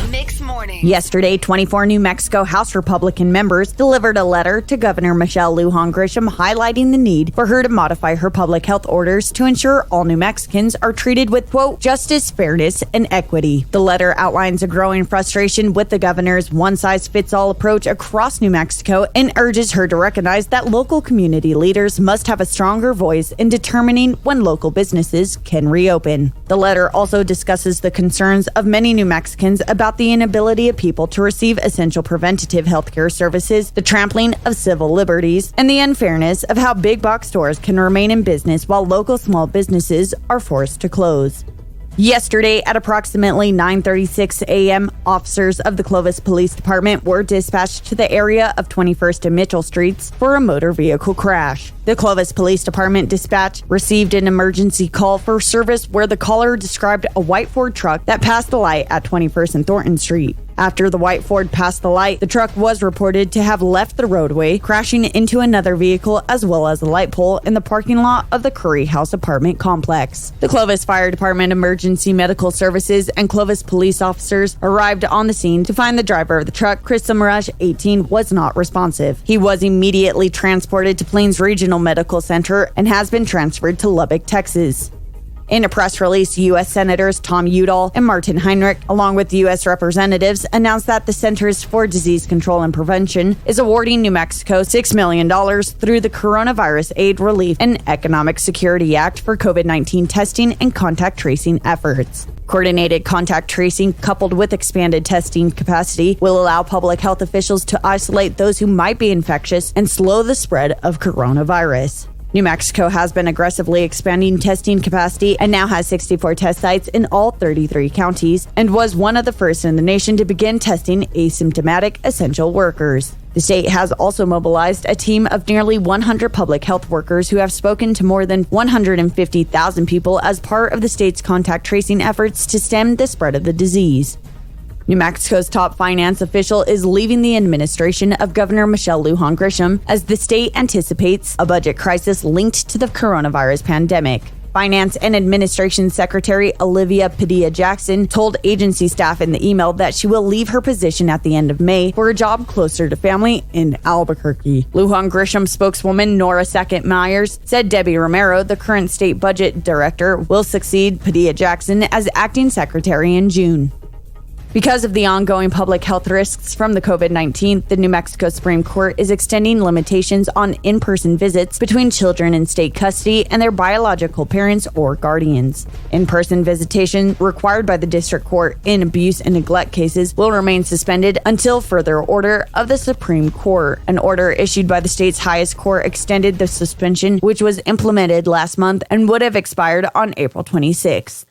Mixed Morning. Yesterday, 24 New Mexico House Republican members delivered a letter to Governor Michelle Lujan Grisham highlighting the need for her to modify her public health orders to ensure all New Mexicans are treated with, quote, justice, fairness, and equity. The letter outlines a growing frustration with the governor's one-size-fits-all approach across New Mexico and urges her to recognize that local community leaders must have a stronger voice in determining when local businesses can reopen. The letter also discusses the concerns of many New Mexicans about the inability of people to receive essential preventative health care services, the trampling of civil liberties, and the unfairness of how big box stores can remain in business while local small businesses are forced to close. Yesterday, at approximately 9:36 a.m., officers of the Clovis Police Department were dispatched to the area of 21st and Mitchell Streets for a motor vehicle crash. The Clovis Police Department dispatch received an emergency call for service where the caller described a white Ford truck that passed the light at 21st and Thornton Street. After the white Ford passed the light, the truck was reported to have left the roadway, crashing into another vehicle as well as a light pole in the parking lot of the Curry House apartment complex. The Clovis Fire Department Emergency Medical Services and Clovis police officers arrived on the scene to find the driver of the truck, Chris Samaraj, 18, was not responsive. He was immediately transported to Plains Regional Medical Center and has been transferred to Lubbock, Texas. In a press release, U.S. Senators Tom Udall and Martin Heinrich, along with U.S. representatives, announced that the Centers for Disease Control and Prevention is awarding New Mexico $6 million through the Coronavirus Aid, Relief, and Economic Security Act for COVID-19 testing and contact tracing efforts. Coordinated contact tracing, coupled with expanded testing capacity, will allow public health officials to isolate those who might be infectious and slow the spread of coronavirus. New Mexico has been aggressively expanding testing capacity and now has 64 test sites in all 33 counties and was one of the first in the nation to begin testing asymptomatic essential workers. The state has also mobilized a team of nearly 100 public health workers who have spoken to more than 150,000 people as part of the state's contact tracing efforts to stem the spread of the disease. New Mexico's top finance official is leaving the administration of Governor Michelle Lujan Grisham as the state anticipates a budget crisis linked to the coronavirus pandemic. Finance and Administration Secretary Olivia Padilla-Jackson told agency staff in the email that she will leave her position at the end of May for a job closer to family in Albuquerque. Lujan Grisham spokeswoman Nora Sackett-Myers said Debbie Romero, the current state budget director, will succeed Padilla-Jackson as acting secretary in June. Because of the ongoing public health risks from the COVID-19, the New Mexico Supreme Court is extending limitations on in-person visits between children in state custody and their biological parents or guardians. In-person visitation required by the district court in abuse and neglect cases will remain suspended until further order of the Supreme Court. An order issued by the state's highest court extended the suspension, which was implemented last month and would have expired on April 26th.